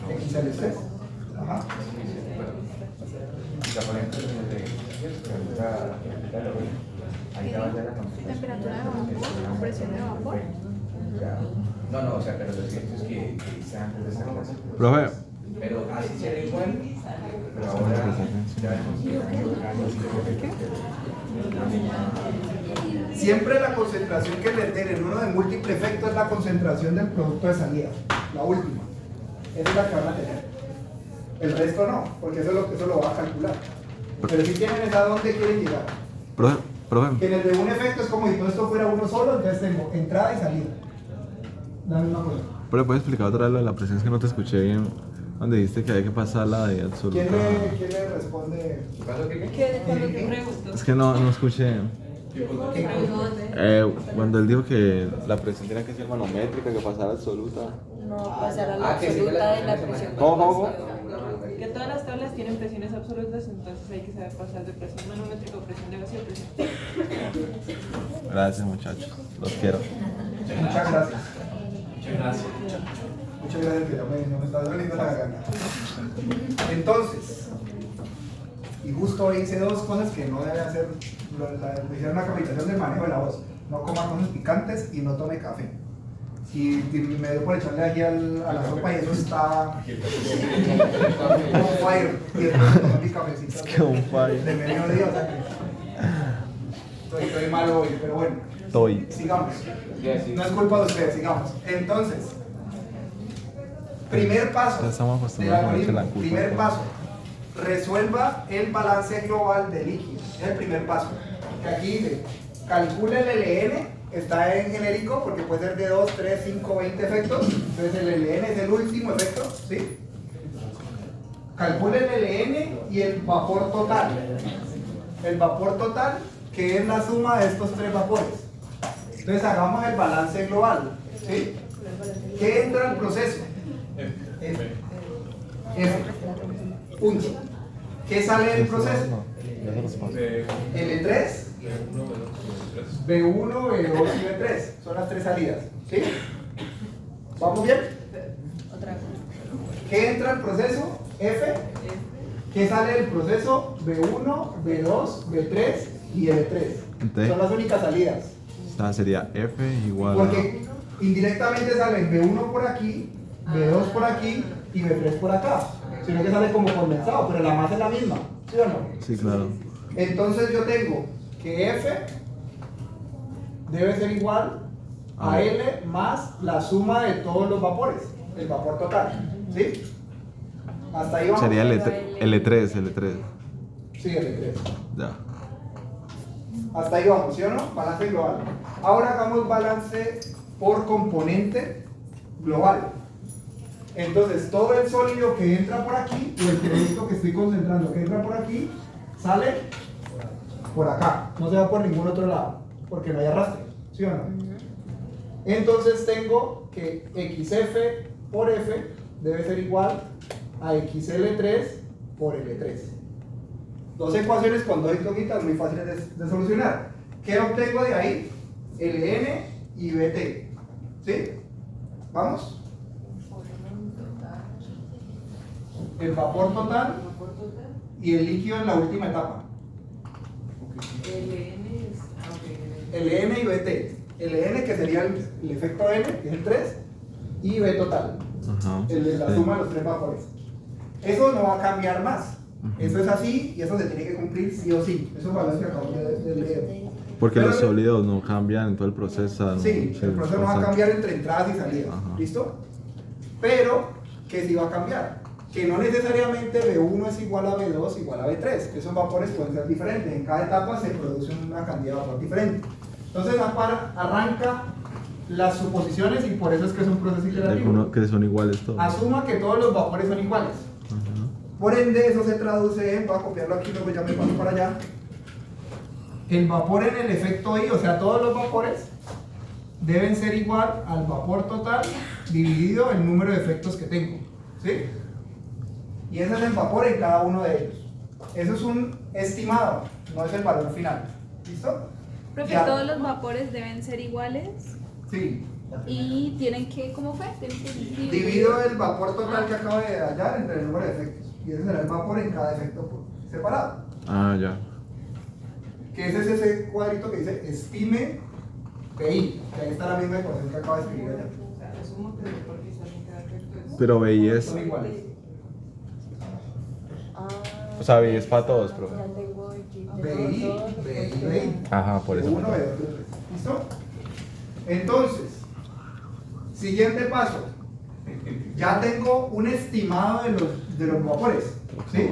XL3. Ajá. ¿Temperatura de vapor? ¿Presión de vapor? No, o sea, pero lo cierto es que hice antes de esta clase. Profe, Pero así será igual, pero ahora ya Siempre la concentración que le den en uno de múltiple efecto es la concentración del producto de salida, la última. Esa es la que van a tener. El resto no, porque eso lo va a calcular. Pero si tienen esa a dónde quieren llegar. profe, En el de un efecto es como si todo esto fuera uno solo, entonces tengo entrada y salida. La misma cosa. pero ¿puedes explicar otra vez lo de la presión? Es que no te escuché bien. Donde dijiste que hay que pasar la de absoluta. ¿Quién le responde? ¿Qué cuando te pregunto? Es que no escuché. Cuando él dijo que la presión tenía que ser manométrica, que pasara absoluta. No, pasar a la absoluta de la presión. ¿Cómo? Que todas las tablas tienen presiones absolutas, entonces hay que saber pasar de presión manométrica o presión de vacío a presión. Gracias, muchachos. Los quiero. Muchas gracias. Muchas gracias, que no me está doliendo la garganta. Entonces, y justo hoy hice dos cosas que no debe hacer. Me hicieron una capacitación del manejo de la voz. No coma cosas picantes y no tome café. Y me dio por echarle aquí a la sopa y eso está on fire. Y después tomé mi cafecito Es que on fire. de mediodía, o sea que estoy malo hoy, pero bueno. Estoy. Sigamos. No es culpa de ustedes, sigamos. Entonces, primer paso Ya estamos del acostumbrados a echarle algoritmo. la culpa. Primer paso. Resuelva el balance global de líquido. Es el primer paso. Que aquí dice, calcule el LN, está en genérico porque puede ser de 2, 3, 5, 20 efectos. Entonces el LN es el último efecto, ¿sí? Calcule el LN y el vapor total. El vapor total, que es la suma de estos tres vapores. Entonces hagamos el balance global, ¿sí? ¿Qué entra al proceso? F. Punto. ¿Qué sale del proceso? L3, B1, B2 y B3. Son las tres salidas. ¿Sí? ¿Vamos bien? ¿Qué entra al proceso? F. ¿Qué sale del proceso? B1, B2, B3 y L3. Entonces- Son las únicas salidas. O sea, sería F igual Porque indirectamente salen B1 por aquí, B2 por aquí y B3 por acá. Sino que sale como condensado, pero la masa es la misma. ¿Sí o no? Sí, claro. Entonces yo tengo que F debe ser igual a L más la suma de todos los vapores, el vapor total. ¿Sí? Hasta ahí vamos. Sería L3. Sí, L3. Ya. Hasta ahí vamos, ¿sí o no? Balance global. Ahora hagamos balance por componente global. Entonces, todo el sólido que entra por aquí, o el producto que estoy concentrando que entra por aquí, sale por acá. No se va por ningún otro lado, porque no hay arrastre, ¿sí o no? Entonces tengo que XF por F debe ser igual a XL3 por L3. Dos ecuaciones con dos incógnitas muy fáciles de solucionar. ¿Qué obtengo de ahí? LN y BT. ¿Sí? ¿Vamos? El vapor total y el líquido en la última etapa. LN y BT. LN que sería el efecto N, que es el 3, y B total, Ajá. el de la Sí. suma de los tres vapores. Eso no va a cambiar más. Eso es así y eso se tiene que cumplir sí o sí. Eso es valor que acabamos de leer. Porque Pero los sólidos no cambian en todo el proceso. Sí, el proceso no va a cambiar entre entradas y salidas. Ajá. ¿Listo? Pero que sí va a cambiar. Que no necesariamente B1 es igual a B2 igual a B3. Esos vapores pueden ser diferentes. En cada etapa se produce una cantidad de vapor diferente. Entonces arranca las suposiciones y por eso es que es un proceso iterativo. Que son iguales todos. Asuma que todos los vapores son iguales. Ajá. Por ende, eso se traduce en, voy a copiarlo aquí, luego ya me paso para allá. El vapor en el efecto I, o sea, todos los vapores, deben ser igual al vapor total dividido el número de efectos que tengo. ¿Sí? Y ese es el vapor en cada uno de ellos. Eso es un estimado, no es el valor final. ¿Listo? Profe, Ya. ¿todos los vapores deben ser iguales? Sí, Y tienen que, ¿cómo fue? Tienen que Divido el vapor total que acabo de hallar entre el número de efectos. Y ese será el vapor en cada efecto separado. Ah, ya. Que ese es ese cuadrito que dice estime PI. Que ahí está la misma ecuación que acabo de escribir allá. Asumo que el vapor que sale en cada efecto es. Pero BI es. Son iguales. O sea, BI es para todos, profe. Ya tengo aquí. BI. Ajá, por eso. Uno, B2, B3. ¿Listo? Entonces, siguiente paso. Ya tengo un estimado de los vapores. ¿Sí?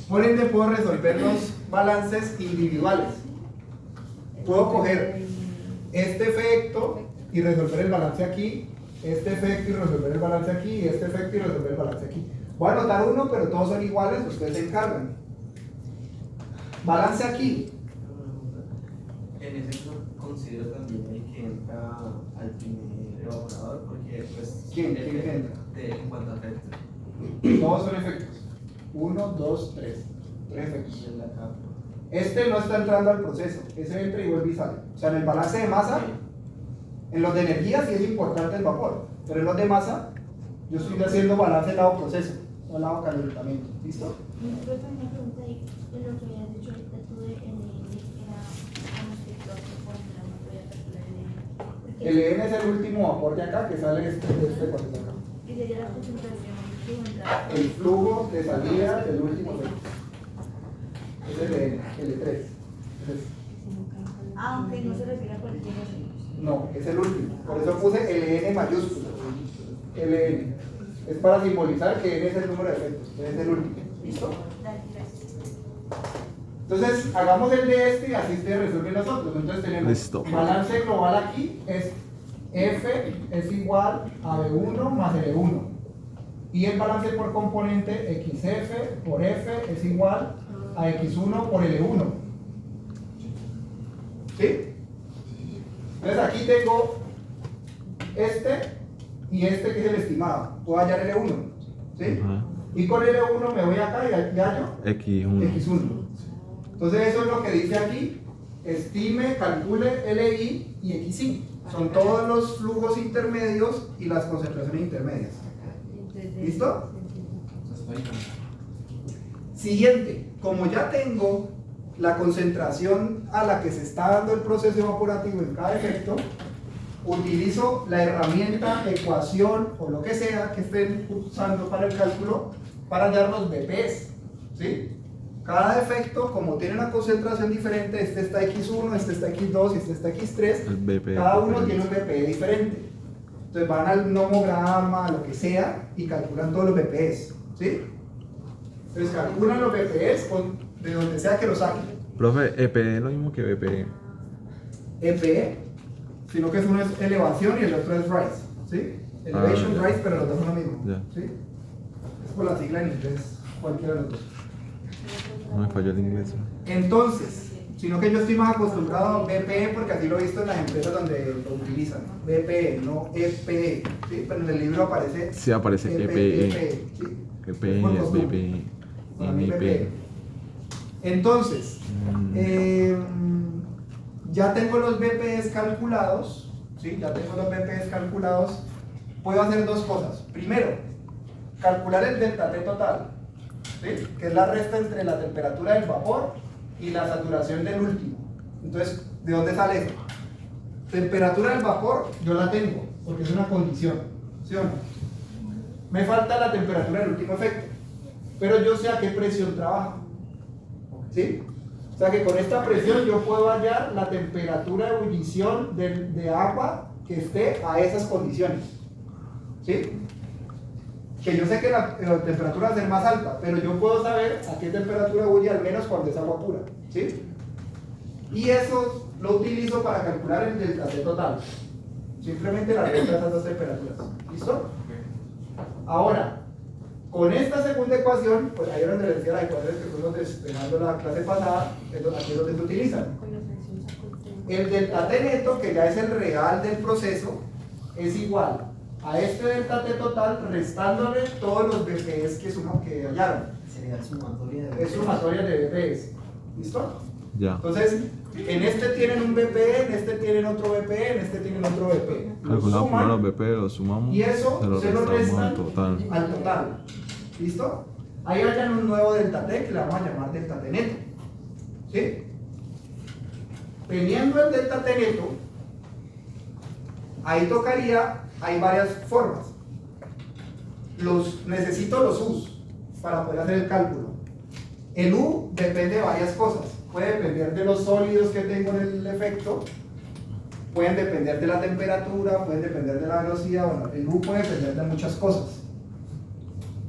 Por ende, puedo resolver los balances individuales. Puedo coger este efecto y resolver el balance aquí, este efecto y resolver el balance aquí, y este efecto y resolver el balance aquí. Voy a anotar uno, pero todos son iguales, ustedes se encargan. Balance aquí. En ese considero también el que entra al primer evaporador, porque pues... ¿Quién entra? En cuanto a efectos. Todos son efectos. 1, 2, 3. 3 efectos. Y en la capa. Este no está entrando al proceso, ese entra y vuelve y sale. O sea, en el balance de masa, en los de energía sí es importante el vapor, pero en los de masa, yo estoy haciendo balance lado proceso, no lado calentamiento. ¿Listo? Pero también una pregunta ahí, de lo que habías dicho ahorita tú de NN, era con respecto a qué fórmula uno podía calcular NN. El EN es el último vapor de acá que sale de este proceso acá. Y sería la concentración que entra. El flujo de salida del último efecto. Es el EN, el E3. Aunque no se refiere a cualquier efecto. No, es el último. Por eso puse LN mayúsculo. LN. Es para simbolizar que N es el número de efectos. Es el último. ¿Listo? Dale, gracias. Entonces, hagamos el de este y así se resuelven los otros. Entonces tenemos Listo. balance global aquí es F es igual a B1 más L1. Y el balance por componente XF por F es igual a X1 por L1. ¿Sí? Entonces aquí tengo este y este que es el estimado. Puedo hallar L1. ¿Sí? Ajá. Y con L1 me voy acá y hallo X1. X1. Entonces eso es lo que dice aquí. Estime, calcule LI y XI. Son todos los flujos intermedios y las concentraciones intermedias. ¿Listo? Siguiente. Como ya tengo la concentración a la que se está dando el proceso evaporativo en cada efecto, utilizo la herramienta, ecuación o lo que sea que estén usando para el cálculo para hallar los BPs. ¿Sí? Cada efecto, como tiene una concentración diferente, este está X1, este está X2 y este está X3, El BP cada uno diferente. tiene un BPE diferente. Entonces van al nomograma, lo que sea, y calculan todos los BPs. ¿Sí? Entonces calculan los BPs de donde sea que lo saquen. Profe, EPE es lo mismo que BPE. EPE, sino que uno es elevación y el otro es rise. ¿Sí? Elevation, ya. rise, pero los dos son lo mismo. Ya. ¿Sí? Es por la sigla en inglés, cualquiera de los dos. No me falló el inglés. Entonces, sino que yo estoy más acostumbrado a BPE porque así lo he visto en las empresas donde lo utilizan. BPE, no EPE. ¿Sí? Pero en el libro aparece Sí, aparece EPE. ¿sí? EPE, Por costumbre. BPE, Para mí, MP. BPE. Entonces, ya tengo los BPs calculados. ¿Sí? Ya tengo los BPs calculados. Puedo hacer dos cosas. Primero, calcular el delta T total. ¿Sí? Que es la resta entre la temperatura del vapor y la saturación del último. Entonces, ¿de dónde sale eso? Temperatura del vapor, yo la tengo, porque es una condición, ¿sí o no? Me falta la temperatura del último efecto, pero yo sé a qué presión trabaja, ¿sí? O sea que con esta presión yo puedo hallar la temperatura de ebullición de agua que esté a esas condiciones, ¿sí? Que yo sé que la temperatura va a ser más alta, pero yo puedo saber a qué temperatura huye al menos cuando es agua pura, ¿sí? Y eso lo utilizo para calcular el delta T total. Simplemente la resta de esas dos temperaturas. ¿Listo? Ahora, con esta segunda ecuación, pues ahí es donde les decía las ecuaciones que fuimos despegando la clase pasada, aquí es donde se utilizan. El delta T neto, que ya es el real del proceso, es igual a este delta T total restándole todos los BPs que hallaron. Sería sumatoria de... Es sumatoria de BPs. ¿Listo? Ya. Entonces, en este tienen un BP, en este tienen otro BP, en este tienen otro BP. Lo Calculamos suman, primero los BP, los sumamos. y eso se lo se lo restamos restan al total. al total. ¿Listo? Ahí hayan un nuevo delta T que le vamos a llamar delta T neto. ¿Sí? Teniendo el delta T neto, ahí tocaría, hay varias formas. Necesito los U's para poder hacer el cálculo. El U depende de varias cosas. Puede depender de los sólidos que tengo en el efecto, pueden depender de la temperatura, pueden depender de la velocidad. Bueno, el U puede depender de muchas cosas.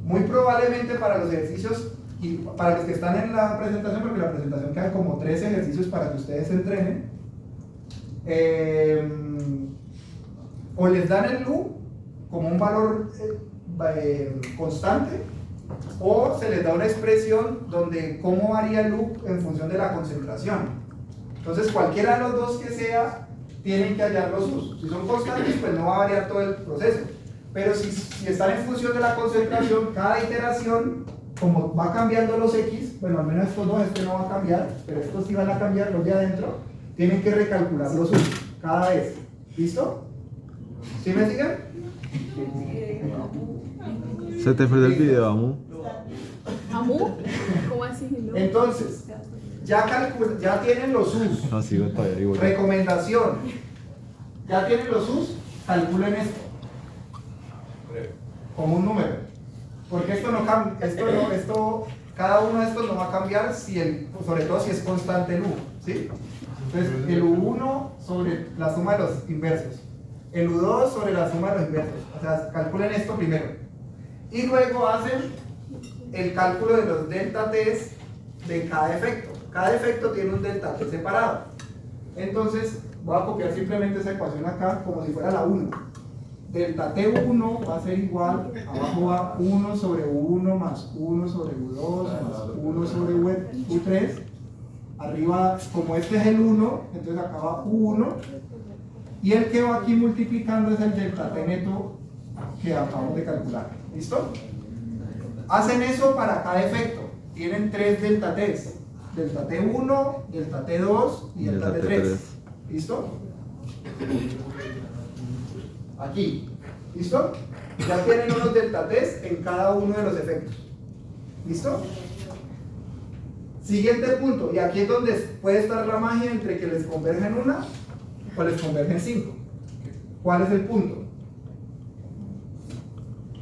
Muy probablemente para los ejercicios y para los que están en la presentación, porque la presentación quedan como 3 ejercicios para que ustedes se entrenen, o les dan el U como un valor constante, o se les da una expresión donde cómo varía el U en función de la concentración. Entonces cualquiera de los dos que sea, tienen que hallar los U's. Si son constantes, pues no va a variar todo el proceso. Pero si están en función de la concentración, cada iteración, como va cambiando los X, bueno, al menos estos dos, este no va a cambiar, pero estos sí van a cambiar, los de adentro, tienen que recalcular los U's cada vez. ¿Listo? ¿Sí me siguen? Se te perdió el video, Amu. ¿Amu? ¿Cómo así? No. Entonces, ya tienen los U's. No, sigo todavía igual. Recomendación. Ya tienen los U's, calculen esto como un número, porque esto no cambia, cada uno de estos no va a cambiar sobre todo si es constante el U, ¿sí? Entonces el U1 sobre la suma de los inversos, el U2 sobre la suma de los inversos, o sea, calculen esto primero y luego hacen el cálculo de los delta T's de cada efecto tiene un delta T separado. Entonces voy a copiar simplemente esa ecuación acá como si fuera la 1. Delta T1 va a ser igual, abajo va 1 sobre U1 más 1 sobre U2 más 1 sobre U3. Arriba, como este es el 1, entonces acá va U1. Y el que va aquí multiplicando es el delta T neto que acabamos de calcular. ¿Listo? Hacen eso para cada efecto. Tienen 3 delta T's. Delta T1, delta T2 y delta T3. ¿Listo? Aquí, ¿listo? Ya tienen unos delta T's en cada uno de los efectos. ¿Listo? Siguiente punto, y aquí es donde puede estar la magia entre que les convergen una o les convergen 5. ¿Cuál es el punto?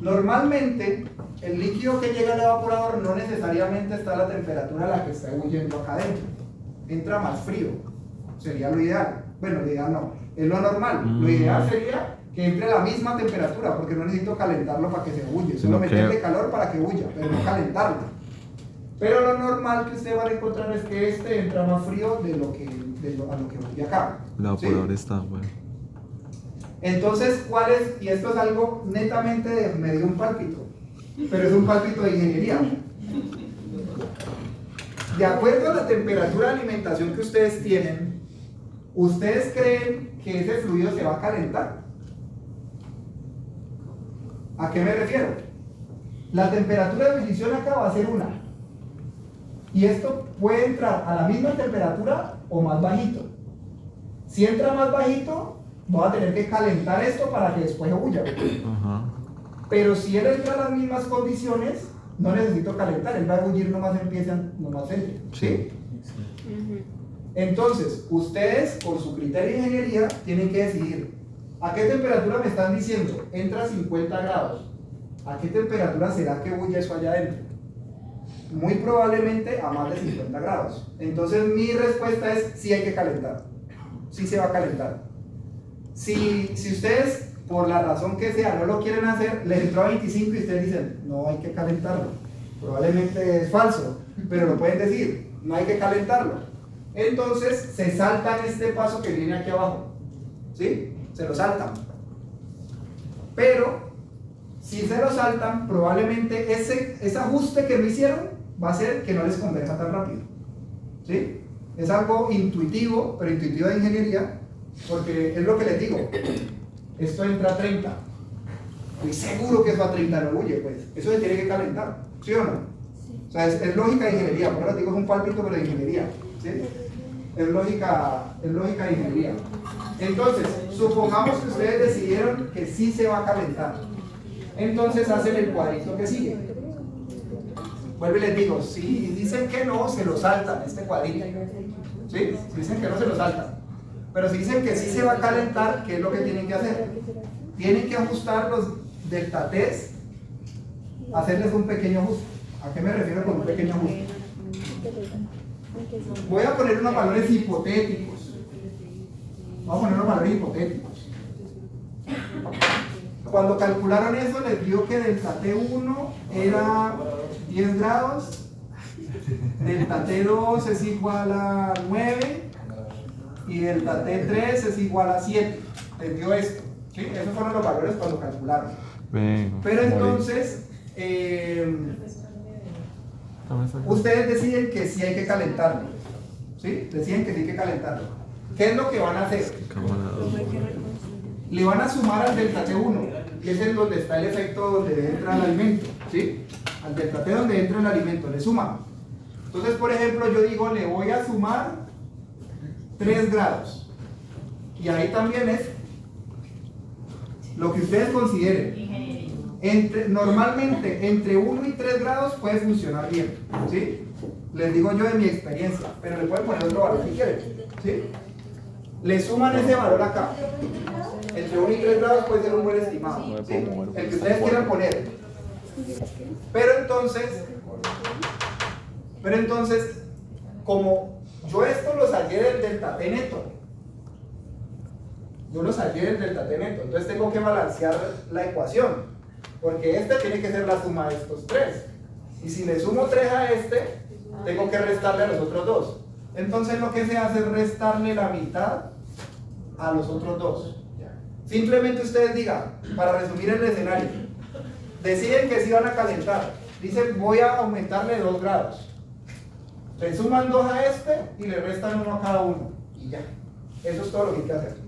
Normalmente, el líquido que llega al evaporador no necesariamente está a la temperatura a la que está huyendo acá adentro. Entra más frío, sería lo ideal. Bueno, lo ideal no, es lo normal. Lo ideal sería que entre a la misma temperatura, porque no necesito calentarlo para que se huye, solo meterle calor para que huya, pero no calentarlo. Pero lo normal que ustedes van a encontrar es que este entra más frío a lo que huye acá. El evaporador ¿sí? está, bueno. Entonces, ¿cuál es? Y esto es algo netamente me dio un pálpito, pero es un pálpito de ingeniería. De acuerdo a la temperatura de alimentación que ustedes tienen, ¿ustedes creen que ese fluido se va a calentar? ¿A qué me refiero? La temperatura de ebullición acá va a ser 1. Y esto puede entrar a la misma temperatura o más bajito. Si entra más bajito, voy a tener que calentar esto para que después ebulla. Pero si él entra a las mismas condiciones, no necesito calentar, él va a ebullir nomás entre. ¿Sí? Entonces, ustedes, por su criterio de ingeniería, tienen que decidir ¿a qué temperatura me están diciendo? Entra a 50 grados. ¿A qué temperatura será que huye eso allá adentro? Muy probablemente a más de 50 grados. Entonces mi respuesta es sí hay que calentar. Sí se va a calentar. Si ustedes, por la razón que sea, no lo quieren hacer, les entró a 25 y ustedes dicen, no hay que calentarlo. Probablemente es falso, pero lo pueden decir, no hay que calentarlo. Entonces se saltan este paso que viene aquí abajo. ¿Sí? Se lo saltan. Pero si se lo saltan, probablemente ese ajuste que no hicieron va a hacer que no les converja tan rápido. ¿Sí? Es algo intuitivo, pero intuitivo de ingeniería, porque es lo que les digo. Esto entra a 30. Estoy seguro que eso a 30 no huye, pues. Eso se tiene que calentar, ¿sí o no? Sí. O sea, es lógica de ingeniería, por eso les digo, es un pálpito, pero de ingeniería. ¿Sí? Es lógica de ingeniería. Entonces, supongamos que ustedes decidieron que sí se va a calentar. Entonces hacen el cuadrito que sigue. Vuelvo y les digo, si dicen que no, se lo saltan este cuadrito. ¿Sí? Si dicen que no, se lo saltan. Pero si dicen que sí se va a calentar, ¿qué es lo que tienen que hacer? Tienen que ajustar los delta T's, hacerles un pequeño ajuste. ¿A qué me refiero con un pequeño ajuste? Voy a poner unos valores hipotéticos. Vamos a poner unos valores hipotéticos. Cuando calcularon eso, les dio que delta T1 era 10 grados, delta T2 es igual a 9 y delta T3 es igual a 7. Les dio esto. ¿Sí? Esos fueron los valores cuando calcularon. Pero entonces, ustedes deciden que sí hay que calentarlo. ¿Sí? Deciden que sí hay que calentarlo. ¿Qué es lo que van a hacer? Le van a sumar al delta T1, que es en donde está el efecto donde entra el alimento. ¿Sí? Al delta T donde entra el alimento, le suman. Entonces, por ejemplo, yo digo, le voy a sumar 3 grados. Y ahí también es lo que ustedes consideren. Normalmente entre 1 y 3 grados puede funcionar bien, ¿sí? Les digo yo de mi experiencia, pero le pueden poner otro valor si quieren, ¿sí? Le suman ese valor acá. Entre 1 y 3 grados puede ser un buen estimado, ¿sí? El que ustedes quieran poner. Pero entonces, como yo esto lo saqué del delta T neto, entonces tengo que balancear la ecuación. Porque este tiene que ser la suma de estos 3. Y si le sumo 3 a este, tengo que restarle a los otros 2. Entonces lo que se hace es restarle la mitad a los otros 2. Simplemente ustedes digan, para resumir el escenario, deciden que sí van a calentar. Dicen, voy a aumentarle 2 grados. Le suman 2 a este y le restan 1 a cada uno. Y ya. Eso es todo lo que hay que hacer.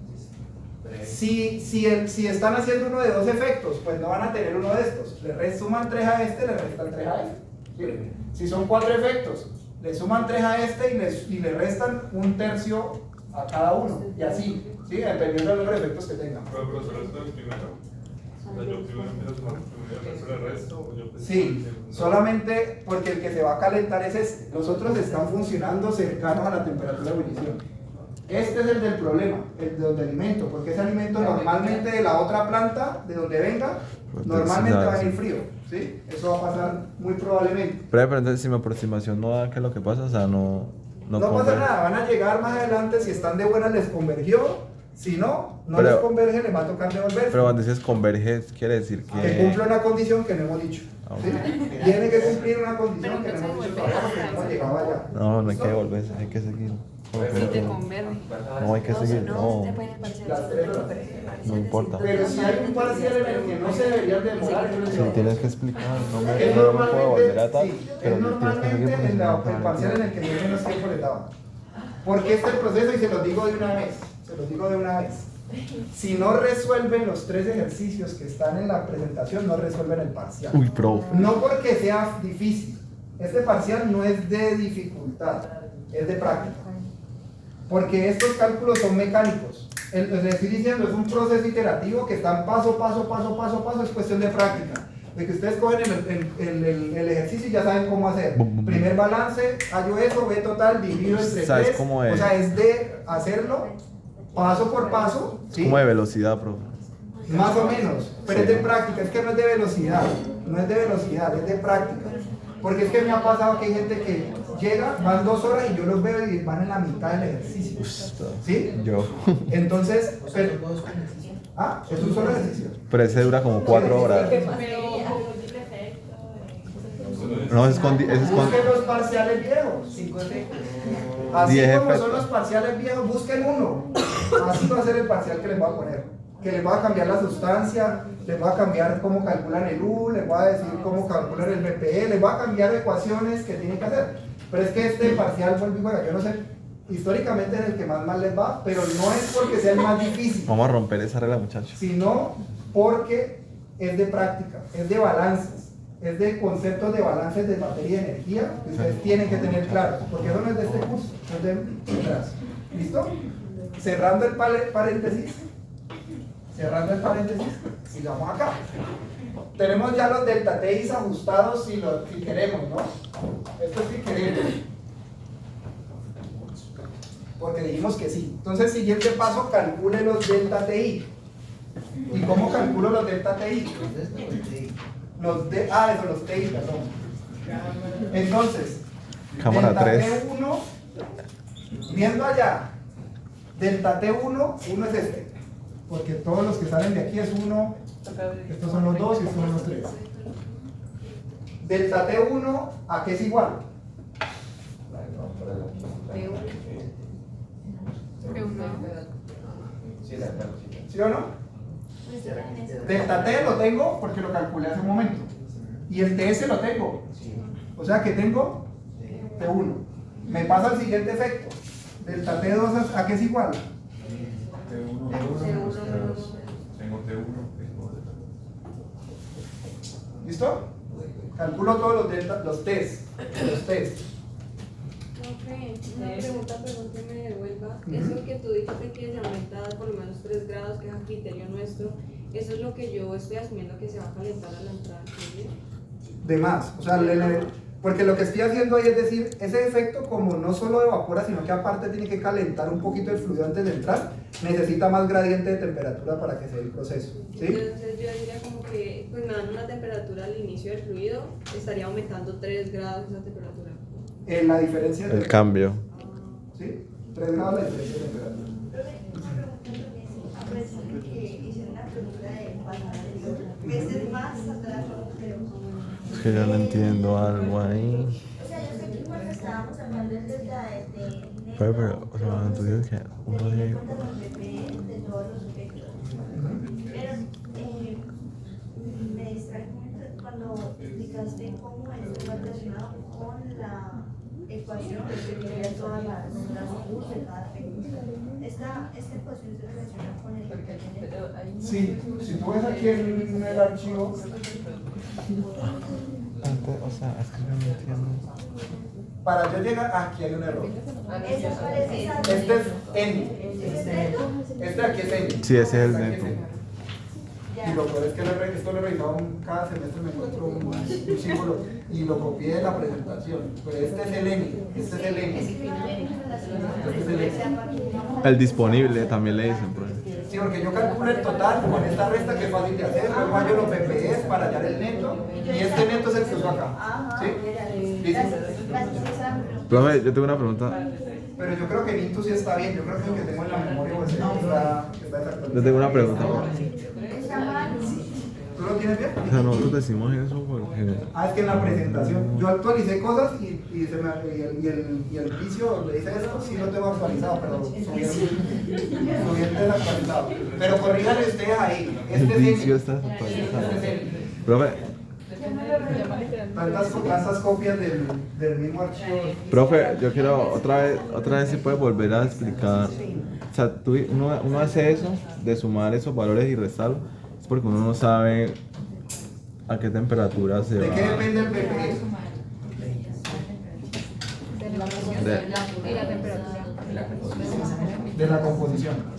Si están haciendo uno de 2 efectos, pues no van a tener uno de estos. Le suman 3 a este, le restan 3 a este. ¿Sí? Si son 4 efectos, le suman 3 a este y le restan 1/3 a cada uno. Y así, ¿sí? Dependiendo del número de efectos que tengan. Pero solo esto es primero. O sea, yo primero empiezo a sumar primero, el resto del resto. Sí, solamente porque el que se va a calentar es este. Los otros están funcionando cercanos a la temperatura de ebullición. Este es el del problema, el del alimento, porque ese alimento normalmente de la otra planta, de donde venga, normalmente va a ir frío, ¿sí? Eso va a pasar muy probablemente. Pero entonces si mi aproximación no da, ¿qué es lo que pasa? O sea, no pasa nada, van a llegar más adelante, si están de buenas les convergió, si no les converge, les va a tocar devolverse. Pero cuando dices converge, quiere decir que cumple una condición que no hemos dicho. ¿Sí? Tiene que cumplir una condición que no hemos dicho todavía porque no hemos llegado allá. No hay que devolverse, hay que seguir. Si te converge. No hay que seguir, no. Las 3 horas. No importa. Pero si hay un parcial en el que no se deberían demorar, yo les Si digo. tienes que explicar, no me Es puedo volver a normalmente, tal, sí, pero es tienes que seguir normalmente porque si el no, parcial en el que no menos tiempo les daba. Porque este es el proceso y se los digo de una vez. Si no resuelven los 3 ejercicios que están en la presentación, no resuelven el parcial. Uy, profe. No porque sea difícil. Este parcial no es de dificultad, es de práctica. Porque estos cálculos son mecánicos. Les estoy diciendo, es un proceso iterativo que están paso, es cuestión de práctica. De que ustedes cogen el ejercicio y ya saben cómo hacer. Primer balance, hallo eso, B total, divido entre 3. ¿Cómo es? O sea, es de hacerlo paso por paso. Es ¿sí? como de velocidad, profe. Más o menos, pero es de práctica, es que no es de velocidad, es de práctica. Porque es que me ha pasado que hay gente que llega, van 2 horas y yo los veo y van en la mitad del ejercicio. ¿Sí? Yo. Entonces, es un solo ejercicio. Pero ese dura como 4 horas. No, ese es con Busquen los parciales viejos. 5 efectos. Así 10 como son efectos. los parciales viejos, busquen uno. Así va a ser el parcial que les voy a poner. Que les va a cambiar la sustancia, les va a cambiar cómo calculan el U, les va a decir cómo calculan el BPE, les va a cambiar ecuaciones que tienen que hacer. Pero es que este parcial, yo no sé históricamente es el que más les va, pero no es porque sea el más difícil, Vamos a romper esa regla, muchachos. sino porque es de práctica, es de balances. es de conceptos de balances de materia y energía que ustedes tienen que tener claros, porque eso no es de este curso, es de atrás. ¿Listo? Cerrando el paréntesis, sigamos acá. Tenemos ya los delta T ajustados si queremos, ¿no? Esto es si queremos. Porque dijimos que sí. Entonces, siguiente paso, calcule los delta TI. ¿Y cómo calculo los delta TI? Los TI, perdón. Entonces, Cámara delta 3. T1, viendo allá, delta T1, uno es este. Porque todos los que salen de aquí es 1, estos son los 2 y estos son los 3. Delta T1, ¿a qué es igual? ¿Sí o no? Delta T lo tengo porque lo calculé hace un momento. Y el TS lo tengo. O sea que tengo T1. Me pasa al siguiente efecto. Delta T2, ¿a qué es igual? Tengo T1. ¿Listo? Calculo todos los T's. Una pregunta, perdón que me devuelva. Eso que tú dijiste que se aumenta por lo menos 3 grados, que es a criterio nuestro, eso es lo que yo estoy asumiendo que se va a calentar a la entrada del fluido. De más. O sea, porque lo que estoy haciendo ahí es decir, ese efecto como no solo evapora, sino que aparte tiene que calentar un poquito el fluido antes de entrar, necesita más gradiente de temperatura para que se dé el proceso. ¿Sí? Entonces yo diría como que pues me dan una temperatura al inicio del fluido, estaría aumentando 3 grados esa temperatura. La diferencia El cambio. ¿Sí? 3 grados la diferencia de temperatura. Una pregunta porque sí, a pesar de que hicieron la pregunta de cuánto meses más atrás, pero Es que yo no entiendo algo ahí. o sea, yo sé que cuando estábamos hablando del delta Pero, o sea, tú dices que uno de... de todos los efectos. Pero me distrae mucho cuando explicaste cómo esto va relacionado con la ecuación que tiene todas las U de cada efecto. Esta ecuación se relaciona con el determinante. Sí, si tú ves aquí en el archivo, O sea, es que yo no entiendo. para yo llegar, aquí hay un error. Eso parece Este es N. Este aquí es N. Sí, ese es el Este aquí neto. N. Y lo peor es que esto lo he revisado cada semestre, me encuentro un símbolo y lo copié de la presentación. Pero este es el N, este es el N. Este es el N. El disponible también le dicen, pues. Sí, porque yo calculo el total con esta resta que es fácil de hacer, luego hallo los PPEs para hallar el neto y este neto es el que uso acá. ¿Sí? ¿Listo? Profe, yo tengo una pregunta. Pero yo creo que Intu sí está bien, yo creo que el que tengo en la memoria pues, está exactamente. Yo tengo una pregunta, profe. ¿Tú lo tienes bien? O sea, nosotros decimos eso porque... Es que en la presentación yo actualicé cosas y el vicio donde dice esto sí lo tengo actualizado, pero subí el desactualizado. Pero corríjanle ustedes ahí. El Este vicio es está el. desactualizado. Este es el. Profe, Tantas copias del mismo archivo. profe, yo quiero otra vez si puedes volver a explicar. O sea, uno hace eso, de sumar esos valores y restarlos, es porque uno no sabe a qué temperatura se va. ¿De qué depende el PPE? Y la temperatura. De la composición.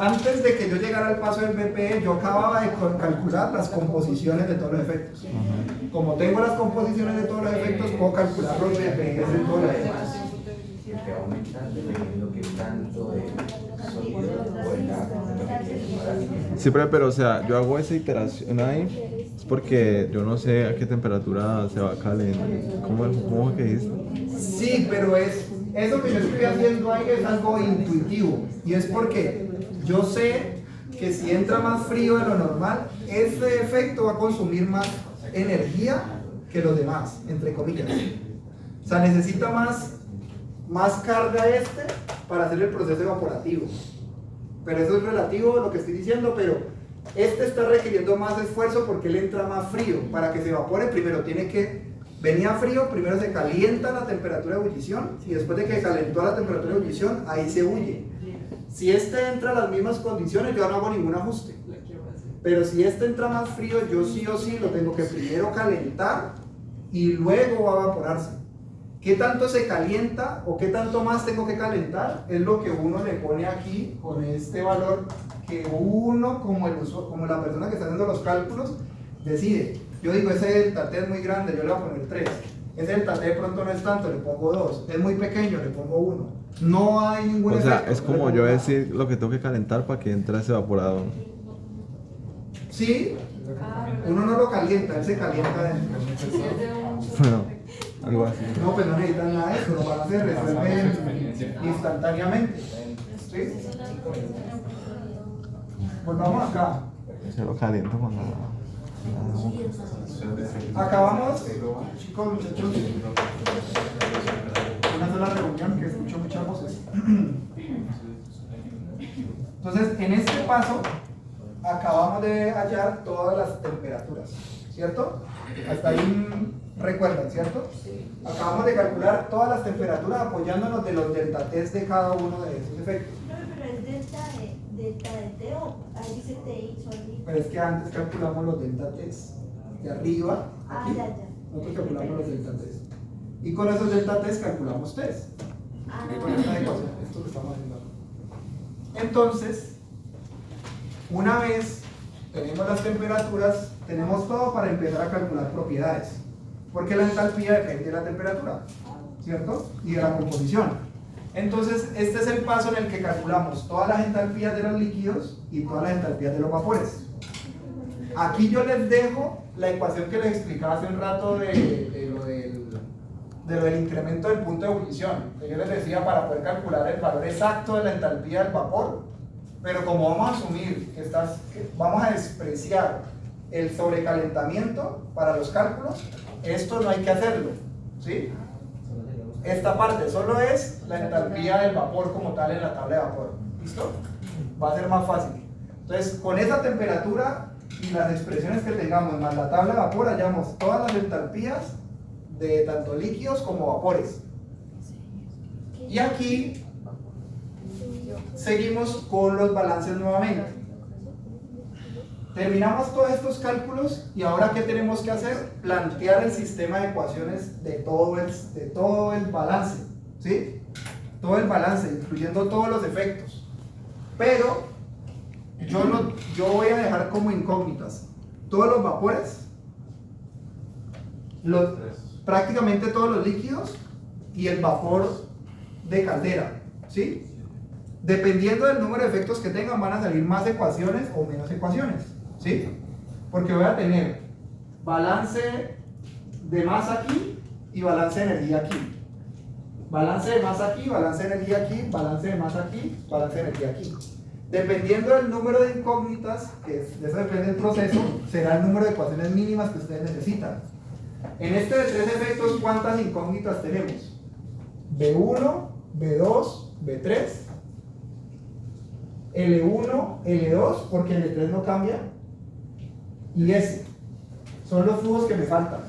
Antes de que yo llegara al paso del BPE, yo acababa de calcular las composiciones de todos los efectos. Como tengo las composiciones de todos los efectos, puedo calcular los BPEs de todos los demás. Que va aumentando dependiendo que tanto de sólido o el gas Sí, pero o sea, yo hago esa iteración ahí, es porque yo no sé a qué temperatura se va a calentar. ¿Cómo es que dices? Sí, pero eso que yo estoy haciendo ahí es algo intuitivo. Y es porque yo sé que si entra más frío de lo normal, ese efecto va a consumir más energía que los demás, entre comillas. O sea, necesita más carga para hacer el proceso evaporativo. Pero eso es relativo a lo que estoy diciendo, pero este está requiriendo más esfuerzo porque él entra más frío. Para que se evapore, primero venía frío, primero se calienta la temperatura de ebullición y después de que calentó la temperatura de ebullición, ahí se huye. Si este entra a las mismas condiciones, yo no hago ningún ajuste. Pero si este entra más frío, yo sí o sí lo tengo que primero calentar y luego va a evaporarse. ¿Qué tanto se calienta o qué tanto más tengo que calentar? Es lo que uno le pone aquí con este valor que uno, como la persona que está haciendo los cálculos, decide. Yo digo, ese delta T es muy grande, yo le voy a poner 3. Ese delta T de pronto no es tanto, le pongo 2. Es muy pequeño, le pongo 1. No hay ningún O sea, efecto, es no como le yo pongo decir lo que tengo que calentar para que entre ese evaporador. Sí, uno no lo calienta, él se calienta dentro. Bueno, algo así. No, pues no necesitan nada de eso, lo van a hacer, resuelven instantáneamente. ¿Sí? Volvamos acá. Se lo caliento con la Acabamos, chicos, muchachos, una sola reunión que escucho muchas voces. Entonces, en este paso, acabamos de hallar todas las temperaturas, ¿cierto? Hasta ahí recuerdan, ¿cierto? Acabamos de calcular todas las temperaturas apoyándonos de los delta T de cada uno de esos efectos. Pero es delta de T o ahí dice TI, solito. Pero es que antes calculamos los delta T de arriba, aquí, Ya. nosotros calculamos los delta T. Y con esos delta T calculamos T. Con esta ecuación, esto que estamos haciendo. Entonces, una vez tenemos las temperaturas, tenemos todo para empezar a calcular propiedades. Porque la entalpía depende de la temperatura, ¿cierto? Y de la composición. Entonces, este es el paso en el que calculamos todas las entalpías de los líquidos y todas las entalpías de los vapores. Aquí yo les dejo la ecuación que les explicaba hace un rato de lo del incremento del punto de ebullición. Que yo les decía para poder calcular el valor exacto de la entalpía del vapor. Pero como vamos a asumir que vamos a despreciar el sobrecalentamiento para los cálculos, esto no hay que hacerlo, ¿sí? Esta parte solo es la entalpía del vapor como tal en la tabla de vapor, ¿listo? Va a ser más fácil. Entonces, con esa temperatura y las expresiones que tengamos más la tabla de vapor, hallamos todas las entalpías de tanto líquidos como vapores. Y aquí seguimos con los balances nuevamente. Terminamos todos estos cálculos y ahora ¿qué tenemos que hacer? Plantear el sistema de ecuaciones de todo el balance, ¿sí? Todo el balance, incluyendo todos los efectos. Pero yo voy a dejar como incógnitas todos los vapores, prácticamente todos los líquidos y el vapor de caldera, ¿sí? Dependiendo del número de efectos que tengan, van a salir más ecuaciones o menos ecuaciones, ¿sí? Porque voy a tener balance de masa aquí y balance de energía aquí. Balance de masa aquí, balance de energía aquí, balance de masa aquí, balance de energía aquí. Dependiendo del número de incógnitas, que de eso depende del proceso, será el número de ecuaciones mínimas que ustedes necesitan. En este de 3 efectos, ¿cuántas incógnitas tenemos? B1, B2, B3, L1, L2, porque el L3 no cambia, y S. Son los flujos que me faltan.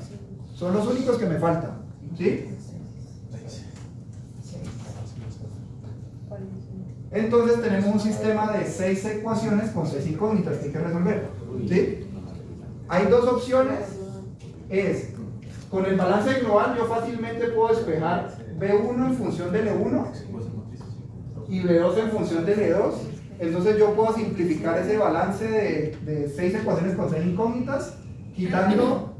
Son los únicos que me faltan. ¿Sí? Entonces tenemos un sistema de 6 ecuaciones con 6 incógnitas que hay que resolver. ¿Sí? Hay dos opciones. Es, con el balance global yo fácilmente puedo despejar B1 en función de L1 y B2 en función de L2. Entonces yo puedo simplificar ese balance de 6 ecuaciones con 6 incógnitas, quitando,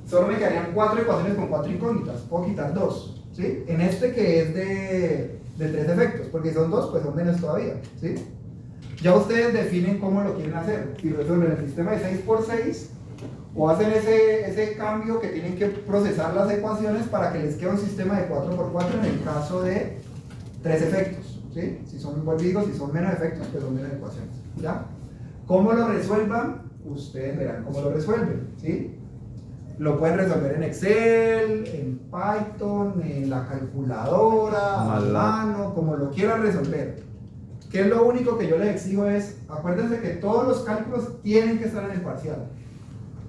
solo me quedarían 4 ecuaciones con 4 incógnitas, puedo quitar 2, ¿sí? En este que es de 3 efectos, porque si son 2, pues son menos todavía, ¿sí? Ya ustedes definen cómo lo quieren hacer, si resuelven el sistema de 6 por 6, o hacen ese cambio que tienen que procesar las ecuaciones para que les quede un sistema de 4 por 4 en el caso de 3 efectos, ¿sí? Si son menos efectos, pues son menos ecuaciones, ¿ya? ¿Cómo lo resuelvan? Ustedes verán cómo lo resuelven, ¿sí? Lo pueden resolver en Excel, en Python, en la calculadora, a mano, como lo quieran resolver. ¿Qué es lo único que yo les exijo? Es, acuérdense que todos los cálculos tienen que estar en el parcial.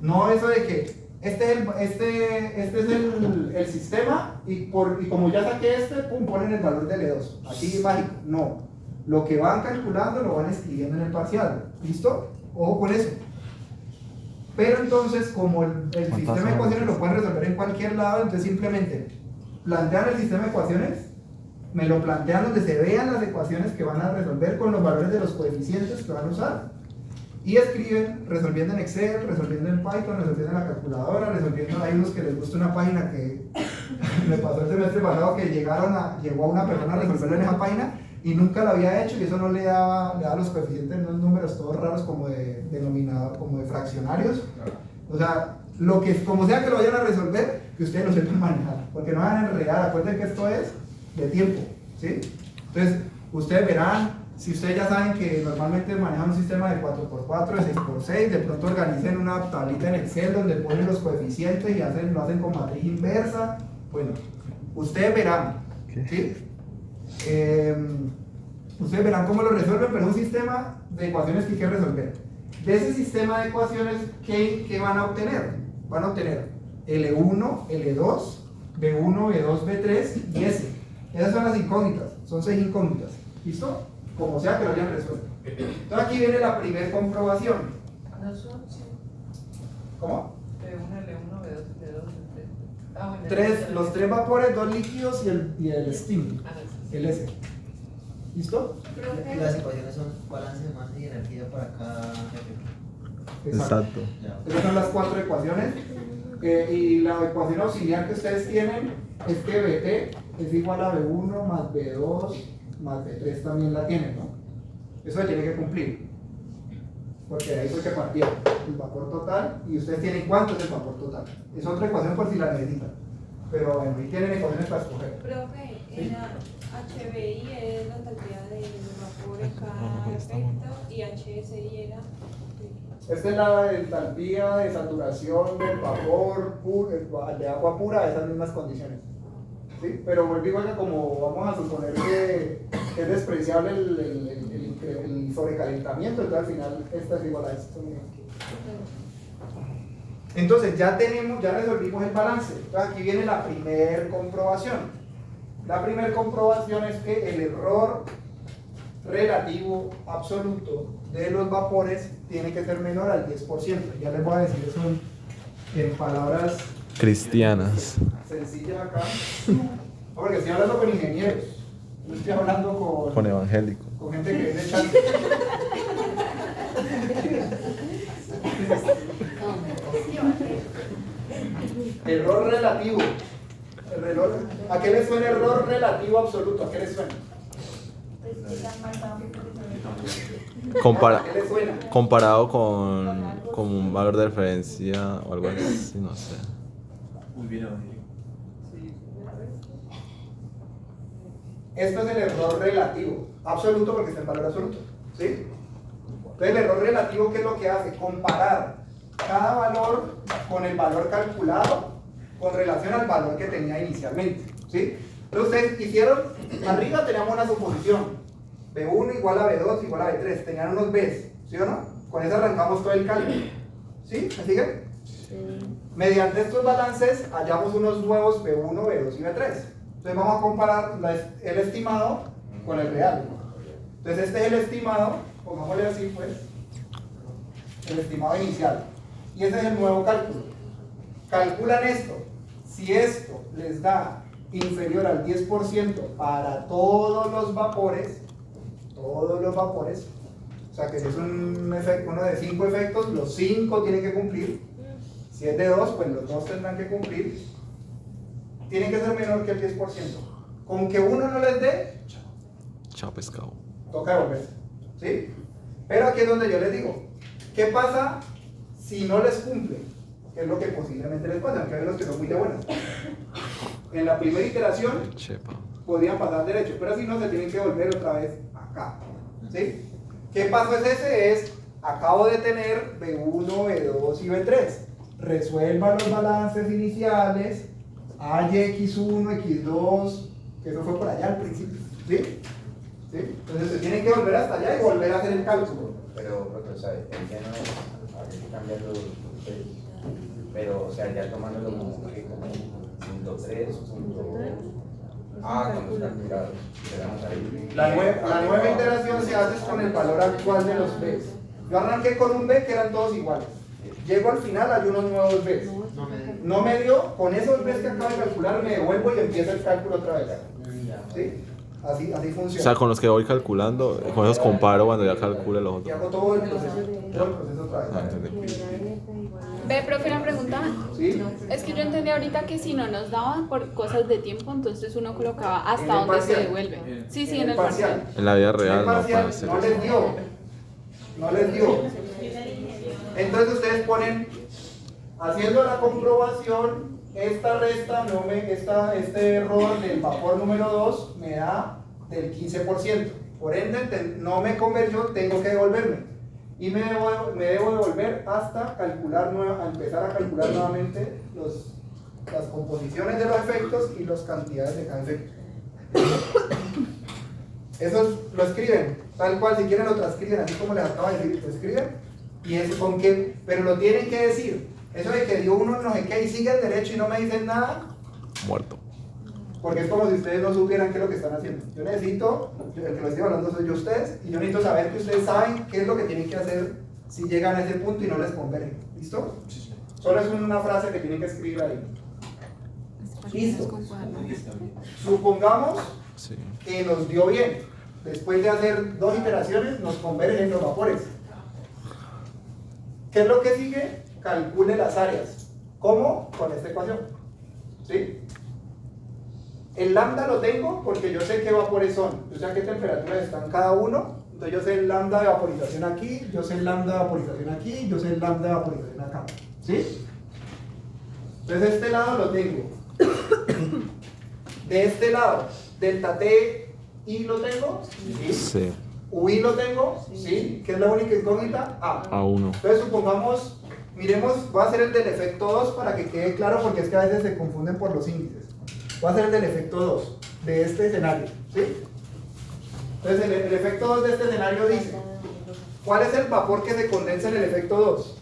No eso de que este es el sistema y como ya saqué pum, ponen el valor de L2. Aquí mágico. No. Lo que van calculando lo van escribiendo en el parcial. ¿Listo? Ojo con eso. Pero entonces, como el sistema de ecuaciones lo pueden resolver en cualquier lado, entonces simplemente plantean el sistema de ecuaciones, me lo plantean donde se vean las ecuaciones que van a resolver con los valores de los coeficientes que van a usar. Y escriben, resolviendo en Excel, resolviendo en Python, resolviendo en la calculadora, resolviendo, hay unos que les gusta una página que me pasó el semestre pasado que llegó a una persona a resolverlo en esa página y nunca lo había hecho y eso no le daba los coeficientes en unos números todos raros como de denominador, como de fraccionarios. O sea, como sea que lo vayan a resolver, que ustedes lo sepan manejar, porque no van a enredar. Acuérdense que esto es de tiempo, ¿sí? Entonces, ustedes verán, si ustedes ya saben que normalmente manejan un sistema de 4x4, de 6x6, de pronto organicen una tablita en Excel donde ponen los coeficientes y lo hacen con matriz inversa. Bueno, ustedes verán, ¿sí? Ustedes verán cómo lo resuelven, pero es un sistema de ecuaciones que hay que resolver. De ese sistema de ecuaciones, ¿qué van a obtener? Van a obtener L1, L2, B1, B2, B3 y S. Esas son las incógnitas, son 6 incógnitas. ¿Listo? Como sea que lo hayan resuelto. Entonces aquí viene la primera comprobación. ¿Cómo? B1, L1, B2, L2, L3. Ah, bueno, Los 3 vapores, 2 líquidos y el steam, el S. ¿Listo? Y las ecuaciones son balance de masa y energía para cada efecto. Exacto. Esas son las 4 ecuaciones. Y la ecuación auxiliar que ustedes tienen es que BT es igual a B1 más B2 más B3 también la tienen, ¿no? Eso se tiene que cumplir. Porque de ahí fue que partía el vapor total y ustedes tienen cuánto es el vapor total. Es otra ecuación por si la necesitan. Pero bueno, ahí tienen ecuaciones para escoger. Profe, ¿Sí? HBI es la cantidad de vapor en cada efecto y HSI era... Esta es la entalpía de saturación del vapor de agua pura a esas mismas condiciones. ¿Sí? Pero digo que como vamos a suponer que es despreciable el sobrecalentamiento, entonces al final esta es igual a esto. Entonces ya resolvimos el balance. Entonces aquí viene la primera comprobación. La primera comprobación es que el error relativo absoluto de los vapores tiene que ser menor al 10%. Ya les voy a decir eso en palabras Cristianas. sencillas acá. Porque estoy hablando con ingenieros, no estoy hablando Con evangélicos. con gente que es de chance. Error relativo. ¿A qué le suena error relativo absoluto? ¿A qué le suena? ¿A qué le suena? Comparado con un valor de referencia o algo así, no sé. Muy bien, Esto es el error relativo, absoluto porque está en valor absoluto, ¿sí? Entonces el error relativo, ¿qué es lo que hace? Comparar cada valor con el valor calculado con relación al valor que tenía inicialmente, ¿sí? Entonces ustedes hicieron, arriba teníamos una suposición, B1 igual a B2 igual a B3, tenían unos Bs, ¿sí o no? Con eso arrancamos todo el cálculo, ¿sí? ¿Me siguen? Sí. Mediante estos balances hallamos unos nuevos B1, B2 y B3. Entonces vamos a comparar el estimado con el real. Entonces este es el estimado, pongámosle así pues, el estimado inicial. Y ese es el nuevo cálculo. Calculan esto. Si esto les da inferior al 10% para todos los vapores, o sea que si es uno de 5 efectos, los 5 tienen que cumplir. Si es de 2, pues los 2 tendrán que cumplir. Tienen que ser menor que el 10%. Con que uno no les dé, chao pescado. Toca devolverse, ¿sí? Pero aquí es donde yo les digo, ¿qué pasa si no les cumple? ¿Qué es lo que posiblemente les pasa? Aunque hay los que son muy de buenas. En la primera iteración podrían pasar derecho, pero si no se tienen que volver otra vez acá, ¿sí? ¿Qué paso es ese? Es, acabo de tener B1, B2 y B3. Resuelvan los balances iniciales, hay X1, X2, que eso fue por allá al principio, ¿sí? ¿Sí? Entonces se tienen que volver hasta allá y volver a hacer el cálculo. Pero, o sea, el tema es, habría que cambiar los pero, o sea, ya tomándolo como punto 3, punto... Ah, con los calculados. Esperamos ahí. La nueva iteración se hace con el valor actual de los Bs. Yo arranqué con un B que eran todos iguales. Llego al final, hay unos nuevos Bs. No me dio, con esos Bs que acabo de calcular, me devuelvo y empiezo el cálculo otra vez. ¿Sí? Así funciona. O sea, con los que voy calculando, con esos comparo cuando ya calcule los Y otros. hago todo el proceso otra vez. Ah, entendí. Ve, profe, una pregunta. ¿Sí? Es que yo entendí ahorita que si no nos daban por cosas de tiempo, entonces uno colocaba En hasta el donde se parcial. devuelve. Sí, en el parcial. En la vida En el real no parcial puede ser no eso. les dio. No les dio. Entonces ustedes ponen, haciendo la comprobación, esta resta, este error del vapor número 2 me da del 15%. Por ende, no me convergió, tengo que devolverme. Y me debo devolver hasta empezar a calcular nuevamente las composiciones de los efectos y las cantidades de cada efecto. Eso lo escriben, tal cual, si quieren lo transcriben, así como les acabo de decir, lo escriben, y es con que, pero lo tienen que decir. Eso de que dio uno no sé qué y siguen derecho y no me dicen nada, Muerto. porque es como si ustedes no supieran qué es lo que están haciendo. Yo necesito, el que lo estoy hablando soy yo ustedes, y yo necesito saber que ustedes saben qué es lo que tienen que hacer si llegan a ese punto y no les convergen. ¿Listo? Solo es una frase que tienen que escribir ahí. Listo. Supongamos Sí. que nos dio bien. Después de hacer 2 iteraciones, nos convergen los vapores. ¿Qué es lo que sigue? Calcule las áreas. ¿Cómo? Con esta ecuación. ¿Sí? El lambda lo tengo porque yo sé qué vapores son. Yo sé a qué temperaturas están cada uno. Entonces yo sé el lambda de vaporización aquí, yo sé el lambda de vaporización aquí, yo sé el lambda de vaporización acá. ¿Sí? Entonces este lado lo tengo. De este lado, delta T I lo tengo. ¿Sí? Sí. UI lo tengo. ¿Sí? ¿Qué es la única incógnita? A. A1. Entonces supongamos, miremos, voy a hacer el del efecto 2 para que quede claro porque es que a veces se confunden por los índices. Voy a hacer el del efecto 2 de este escenario. ¿Sí? Entonces el efecto 2 de este escenario dice, ¿cuál es el vapor que se condensa en el efecto 2?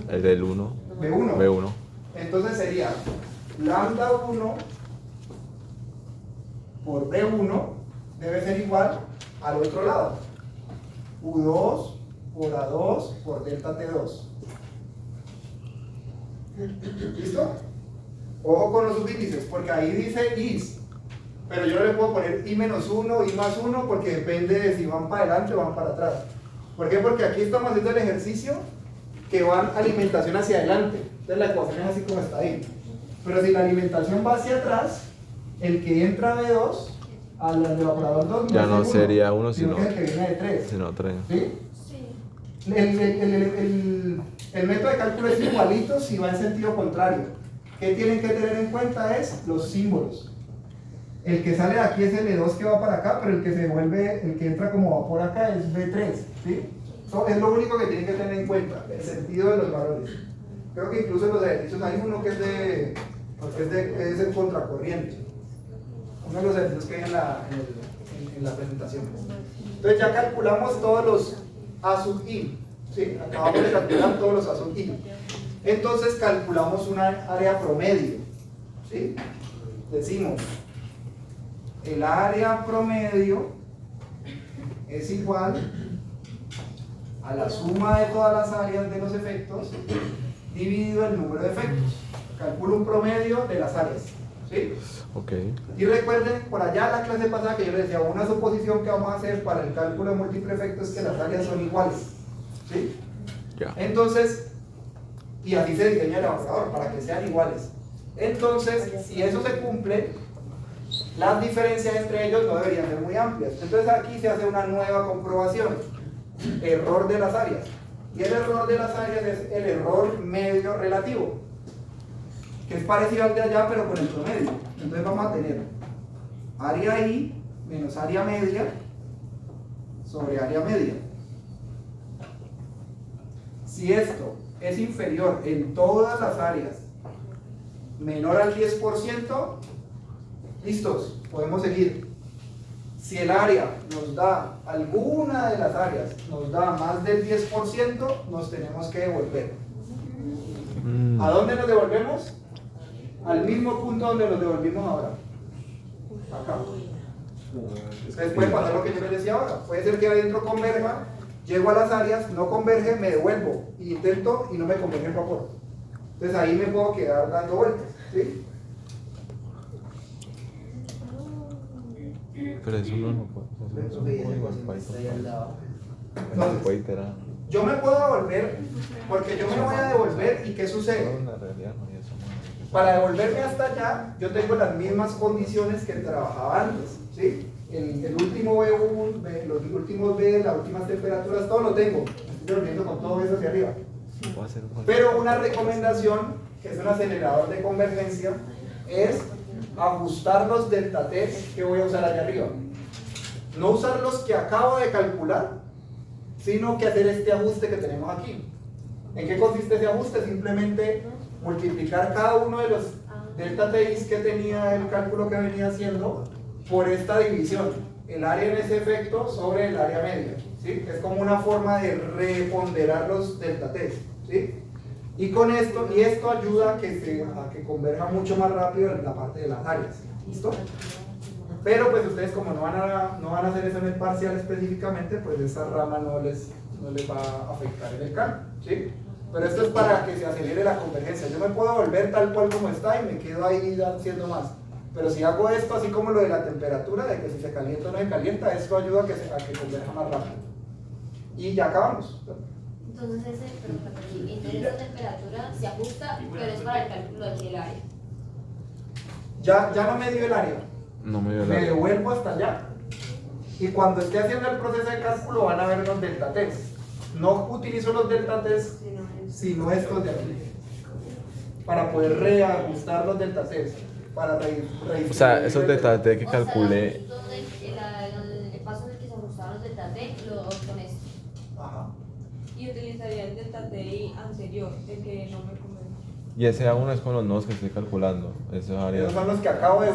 El del 1. B1. B1. Entonces sería lambda 1 por B1 debe ser igual al otro lado. U2 por A2 por delta T2. ¿Listo? Ojo con los subíndices, porque ahí dice is, pero yo no le puedo poner i menos 1, i más 1, porque depende de si van para adelante o van para atrás. ¿Por qué? Porque aquí estamos haciendo el ejercicio que van alimentación hacia adelante. Entonces la ecuación es así como está ahí. Pero si la alimentación va hacia atrás, el que entra de 2 al evaporador 2 Ya es no el sería 1, sino sino, que es el que viene de 3. sino 3. ¿Sí? El método de cálculo es igualito si va en sentido contrario. ¿Qué tienen que tener en cuenta? Es los símbolos. El que sale de aquí es L2 que va para acá, pero el que se devuelve, el que entra como vapor acá es B3. ¿Sí? Eso es lo único que tienen que tener en cuenta, el sentido de los valores. Creo que incluso en los ejercicios hay uno que es el contracorriente. Uno de los ejercicios que hay en la presentación. Entonces ya calculamos todos los A sub I. ¿Sí? Acabamos de calcular todos los A sub I. Entonces calculamos una área promedio. ¿Sí? Decimos, el área promedio es igual a la suma de todas las áreas de los efectos dividido el número de efectos. Calculo un promedio de las áreas. ¿Sí? Ok. Y recuerden, por allá en la clase pasada que yo les decía, una suposición que vamos a hacer para el cálculo de múltiple efecto es que las áreas son iguales. ¿Sí? Ya. Entonces, y así se diseña el evaporador, para que sean iguales. Entonces, si eso se cumple, las diferencias entre ellos no deberían ser muy amplias. Entonces aquí se hace una nueva comprobación. Error de las áreas. Y el error de las áreas es el error medio relativo, que es parecido al de allá, pero con el promedio. Entonces vamos a tener área I menos área media sobre área media. Si esto es inferior en todas las áreas, menor al 10%, listos, podemos seguir. Si el área nos da, alguna de las áreas nos da más del 10%, nos tenemos que devolver. ¿A dónde nos devolvemos? al mismo punto donde los devolvimos ahora. Acá. Entonces puede pasar lo que yo les decía ahora. Puede ser que adentro converja, llego a las áreas, no converge, me devuelvo. Intento y no me converge el vapor. Entonces ahí me puedo quedar dando vueltas. ¿Sí? Pero eso no lo puede. Eso no Entonces, puede iterar. yo me puedo devolver, porque yo me voy a devolver y ¿qué sucede? En la realidad no, y eso no. Para devolverme hasta allá, yo tengo las mismas condiciones que trabajaba antes, ¿sí? El último B1, los últimos B, las últimas temperaturas, todo lo tengo. Estoy devolviendo con todo eso hacia arriba. Pero una recomendación, que es un acelerador de convergencia, es ajustar los delta T que voy a usar allá arriba. No usar los que acabo de calcular, sino que hacer este ajuste que tenemos aquí. ¿En qué consiste ese ajuste? Simplemente multiplicar cada uno de los delta T's que tenía el cálculo que venía haciendo por esta división, el área en ese efecto sobre el área media, ¿sí? Es como una forma de reponderar los delta T's, ¿sí? Y con esto, esto ayuda a que converja mucho más rápido en la parte de las áreas, ¿listo? Pero pues ustedes como no van a hacer eso en el parcial específicamente, pues esa rama no les va a afectar en el cálculo, ¿sí? Pero esto es para que se acelere la convergencia. Yo me puedo volver tal cual como está y me quedo ahí haciendo más. Pero si hago esto, así como lo de la temperatura, de que si se calienta o no se calienta, esto ayuda a que converja más rápido. Y ya acabamos. Entonces esa temperatura se ajusta, pero es para el cálculo del área. Ya no me dio el área. No me dio el Me área. devuelvo hasta allá. Y cuando esté haciendo el proceso de cálculo van a ver los delta T's. No utilizo los delta T's, sino estos de aquí. Para poder reajustar los delta T's. Para O sea, esos delta T que calculé. O sea, el paso en el que se ajustaron los delta T, lo con esto. Ajá. Y utilizaría el delta TI anterior, el que no me convence. Y ese A1 es con los nodos que estoy calculando. Esos áreas. Esos son los que acabo de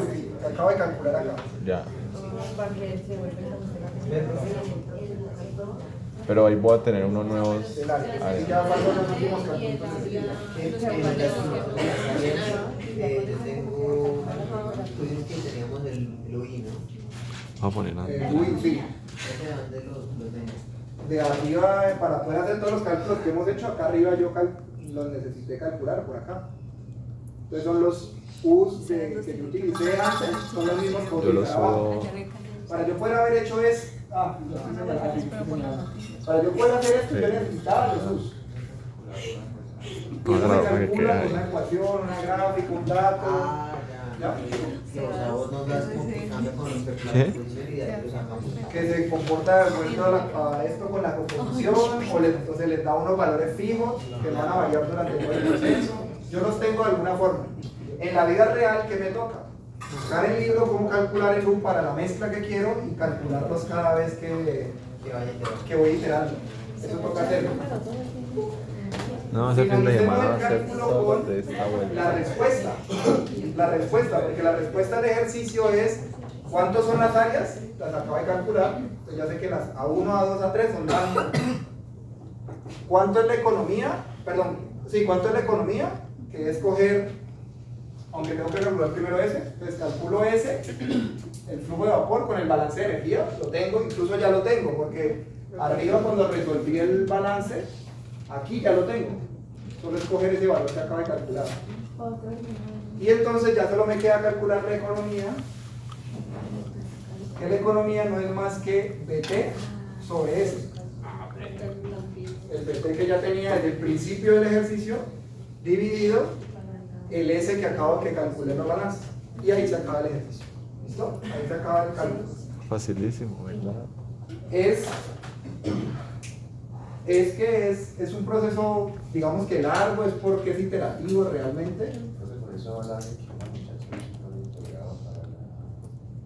calcular acá. Ya. Para que se vuelvan a Pero ahí voy a tener unos nuevos. Del área. Y ya faltan los últimos cálculos. Yo tengo estudios que teníamos el UI, ¿no? Voy a poner nada. Uy, sí. ¿De dónde los tengo? De arriba, para poder hacer todos los cálculos que hemos hecho, acá arriba yo los necesité calcular por acá. Entonces son los U's que yo utilicé antes, son los mismos que Yo los utilicé abajo. subo. Para yo poder haber hecho es, para yo poder hacer esto yo necesitaba los U's. Y eso se calcula con una ecuación, una gráfica, un dato. ¿Ya? Que, o sea, vos nos das como que cambia con respecto a la composición y de ahí lo sacamos. Que se comporta de acuerdo a esto con la composición, o se les da unos valores fijos que van a variar durante todo el proceso. Yo los tengo de alguna forma. En la vida real, ¿qué me toca? Buscar el libro, cómo calcular el U para la mezcla que quiero y calcularlos cada vez que voy iterando. Eso toca hacerlo. No, ese fin de Finalicemos semana va a el ser cálculo todo con de esta vuelta. la respuesta, porque la respuesta del ejercicio es ¿cuántos son las áreas? Las acabo de calcular, entonces ya sé que las A1, A2, A3 son las. ¿Cuánto es la economía? Perdón, sí, ¿cuánto es la economía? Que es coger, aunque tengo que calcular primero S, entonces calculo S, el flujo de vapor con el balance de energía, lo tengo, incluso ya lo tengo, porque arriba cuando resolví el balance, aquí ya lo tengo, solo escoger ese valor que acabo de calcular. Y entonces ya solo me queda calcular la economía, que la economía no es más que BT sobre S. El BT que ya tenía desde el principio del ejercicio, dividido el S que acabo de calcular en los balances. Y ahí se acaba el ejercicio. ¿Listo? Ahí se acaba el cálculo. Facilísimo, ¿verdad? Es un proceso, digamos que largo, es porque es iterativo realmente. Entonces por eso la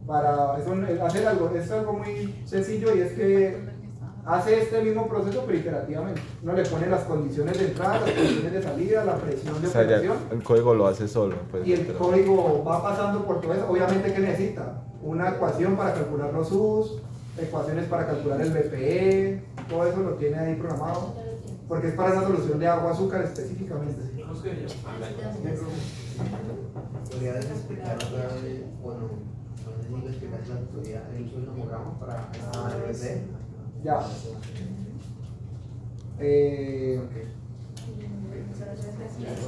Para hacer algo, es algo muy sencillo y es que hace este mismo proceso pero iterativamente. Uno le pone las condiciones de entrada, las condiciones de salida, la presión de O sea, ya operación. el código lo hace solo. Pues, Y el código va pasando por todo eso. Obviamente, ¿qué necesita? Una ecuación para calcular los U's, ecuaciones para calcular el BPE, todo eso lo tiene ahí programado, porque es para esa solución de agua-azúcar específicamente. ¿Podrías explicar otra vez, bueno, no sé si lo explicaste la tutoría, el uso del homograma para esta RC? Ya. Ok.